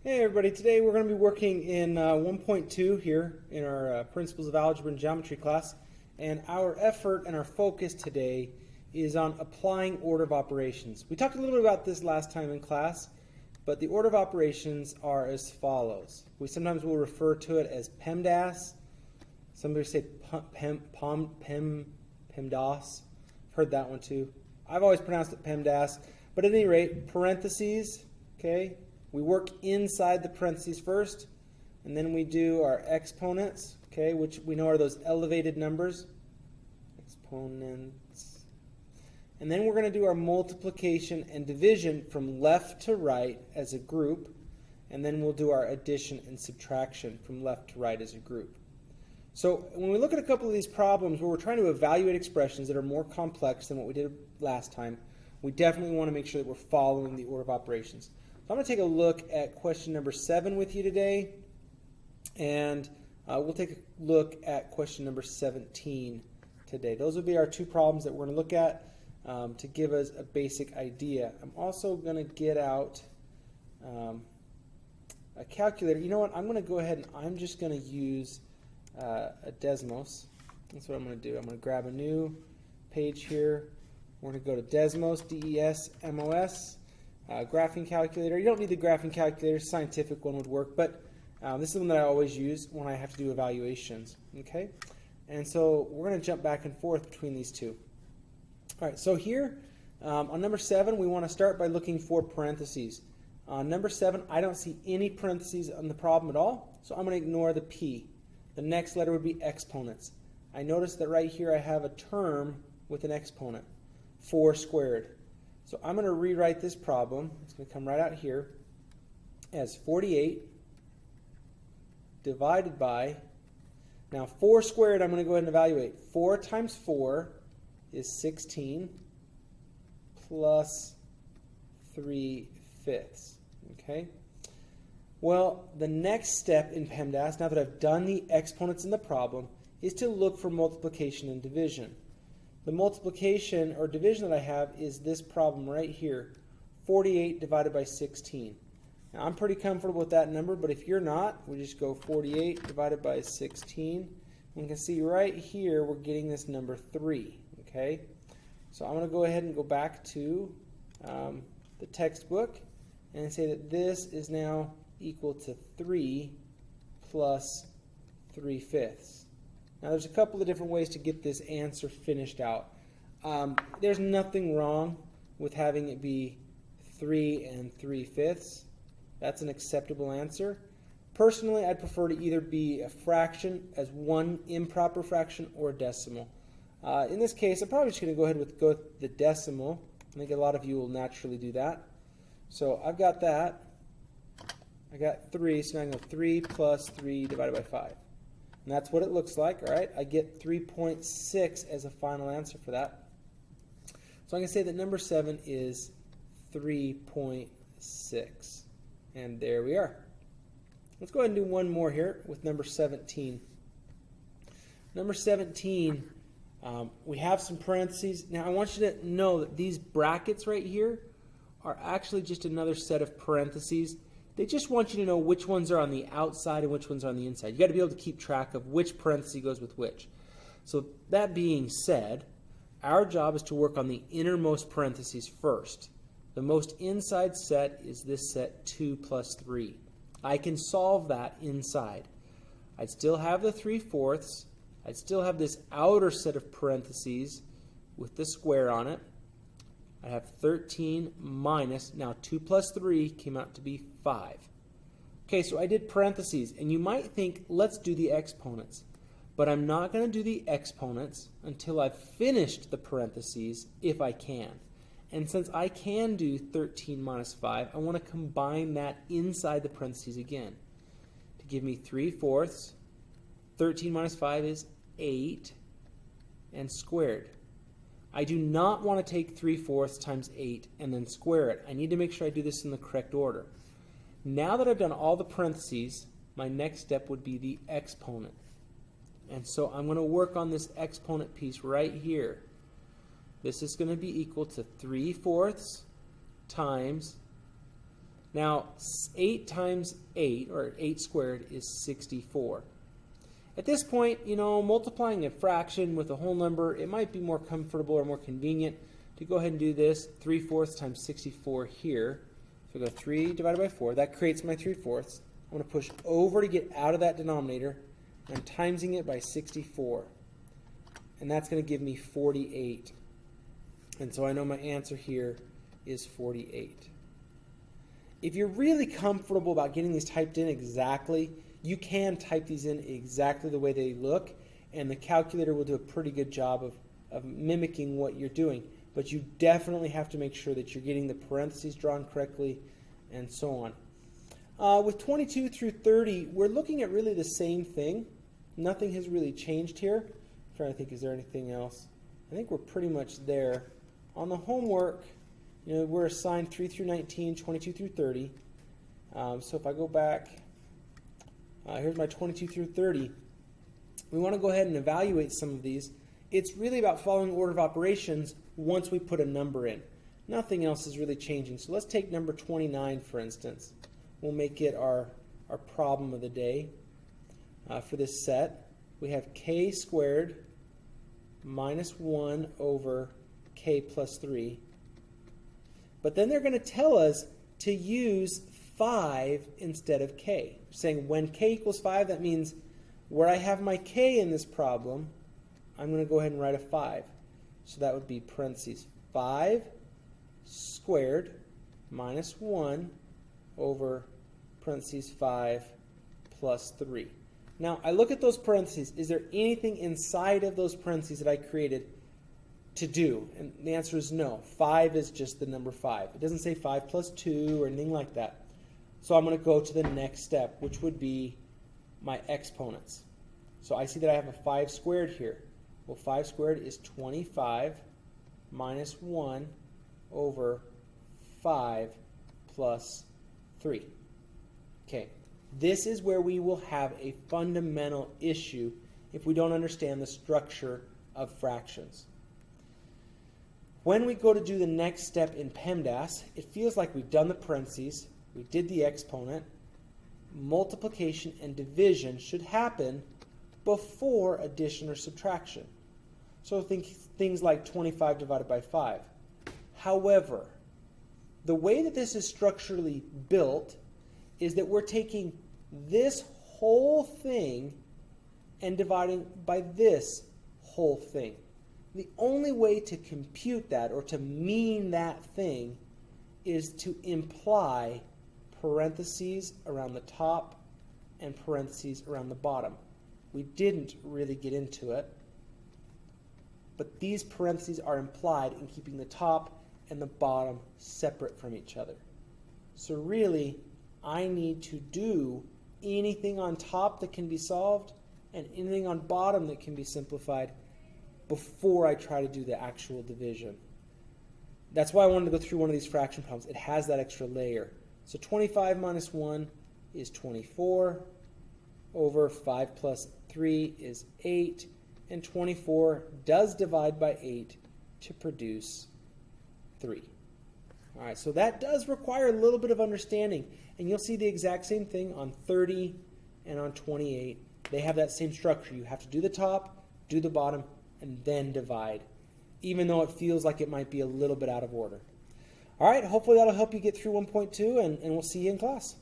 Hey everybody, today we're going to be working in 1.2 here in our Principles of Algebra and Geometry class, and our effort and our focus today is on applying order of operations. We talked a little bit about this last time in class, but the order of operations are as follows. We sometimes will refer to it as PEMDAS. Somebody say PEMDAS. I've heard that one too. I've always pronounced it PEMDAS, but at any rate, parentheses, okay? We work inside the parentheses first, and then we do our exponents, okay, which we know are those elevated numbers, exponents. And then we're going to do our multiplication and division from left to right as a group, and then we'll do our addition and subtraction from left to right as a group. So when we look at a couple of these problems where we're trying to evaluate expressions that are more complex than what we did last time, we definitely want to make sure that we're following the order of operations. So I'm going to take a look at question number 7 with you today, and we'll take a look at question number 17 today. Those will be our two problems that we're going to look at to give us a basic idea. I'm also going to get out a calculator. You know what? I'm going to go ahead and I'm just going to use a Desmos. That's what I'm going to do. I'm going to grab a new page here. We're going to go to Desmos, D-E-S-M-O-S. Graphing calculator. You don't need the graphing calculator. Scientific one would work, but this is one that I always use when I have to do evaluations. Okay, and so we're going to jump back and forth between these two. All right, so here on number 7, we want to start by looking for parentheses. On number 7, I don't see any parentheses on the problem at all, so I'm going to ignore the P. The next letter would be exponents. I notice that right here I have a term with an exponent, 4 squared. So I'm going to rewrite this problem. It's going to come right out here as 48 divided by, now 4 squared I'm going to go ahead and evaluate. 4 times 4 is 16 plus 3/5. Okay? Well, the next step in PEMDAS, now that I've done the exponents in the problem, is to look for multiplication and division. The multiplication or division that I have is this problem right here, 48 divided by 16. Now, I'm pretty comfortable with that number, but if you're not, we just go 48 divided by 16. And you can see right here we're getting this number 3. Okay, so I'm going to go ahead and go back to the textbook and say that this is now equal to 3 plus 3/5. Now there's a couple of different ways to get this answer finished out. There's nothing wrong with having it be 3 and 3/5. That's an acceptable answer. Personally, I'd prefer to either be a fraction as one improper fraction or a decimal. In this case, I'm probably just going to go ahead with the decimal. I think a lot of you will naturally do that. So I've got that. I got 3, so now I'm going to go 3 plus 3 divided by 5. And that's what it looks like, all right? I get 3.6 as a final answer for that. So I'm going to say that number 7 is 3.6. And there we are. Let's go ahead and do one more here with number 17. Number 17, we have some parentheses. Now I want you to know that these brackets right here are actually just another set of parentheses. They just want you to know which ones are on the outside and which ones are on the inside. You've got to be able to keep track of which parenthesis goes with which. So that being said, our job is to work on the innermost parentheses first. The most inside set is this set 2 plus 3. I can solve that inside. I'd still have the 3/4. I'd still have this outer set of parentheses with the square on it. I have 13 minus, now 2 plus 3 came out to be 5. Okay, so I did parentheses, and you might think, let's do the exponents. But I'm not going to do the exponents until I've finished the parentheses, if I can. And since I can do 13 minus 5, I want to combine that inside the parentheses again to give me 3/4. 13 minus 5 is 8, and squared. I do not want to take 3/4 times 8 and then square it. I need to make sure I do this in the correct order. Now that I've done all the parentheses, my next step would be the exponent. And so I'm going to work on this exponent piece right here. This is going to be equal to 3/4 times Now, 8 times 8, or 8 squared, is 64. At this point, multiplying a fraction with a whole number, it might be more comfortable or more convenient to go ahead and do this 3/4 times 64 here. So I go 3 divided by 4. That creates my 3/4. I'm going to push over to get out of that denominator. I'm timesing it by 64. And that's going to give me 48. And so I know my answer here is 48. If you're really comfortable about getting these typed in exactly, you can type these in exactly the way they look, and the calculator will do a pretty good job of mimicking what you're doing. But you definitely have to make sure that you're getting the parentheses drawn correctly and so on. With 22 through 30, we're looking at really the same thing. Nothing has really changed here. I'm trying to think, is there anything else? I think we're pretty much there. On the homework, we're assigned 3 through 19, 22 through 30. So if I go back, here's my 22 through 30. We want to go ahead and evaluate some of these. It's really about following order of operations once we put a number in. Nothing else is really changing. So let's take number 29, for instance. We'll make it our problem of the day. For this set, we have k squared minus 1 over k plus 3. But then they're going to tell us to use 5 instead of k. They're saying when k equals 5, that means where I have my k in this problem, I'm going to go ahead and write a 5. So that would be parentheses 5 squared minus 1 over parentheses 5 plus 3. Now, I look at those parentheses. Is there anything inside of those parentheses that I created to do? And the answer is no. 5 is just the number 5. It doesn't say 5 plus 2 or anything like that. So I'm going to go to the next step, which would be my exponents. So I see that I have a 5 squared here. Well, 5 squared is 25 minus 1 over 5 plus 3. Okay. This is where we will have a fundamental issue if we don't understand the structure of fractions. When we go to do the next step in PEMDAS, it feels like we've done the parentheses, we did the exponent, multiplication and division should happen before addition or subtraction. So think things like 25 divided by 5. However, the way that this is structurally built is that we're taking this whole thing and dividing by this whole thing. The only way to compute that or to mean that thing is to imply parentheses around the top and parentheses around the bottom. We didn't really get into it, but these parentheses are implied in keeping the top and the bottom separate from each other. So really, I need to do anything on top that can be solved and anything on bottom that can be simplified before I try to do the actual division. That's why I wanted to go through one of these fraction problems. It has that extra layer. So 25 minus 1 is 24 over 5 plus 3 is 8, and 24 does divide by 8 to produce 3. All right, so that does require a little bit of understanding, and you'll see the exact same thing on 30 and on 28. They have that same structure. You have to do the top, do the bottom, and then divide, even though it feels like it might be a little bit out of order. All right, hopefully that'll help you get through 1.2, and we'll see you in class.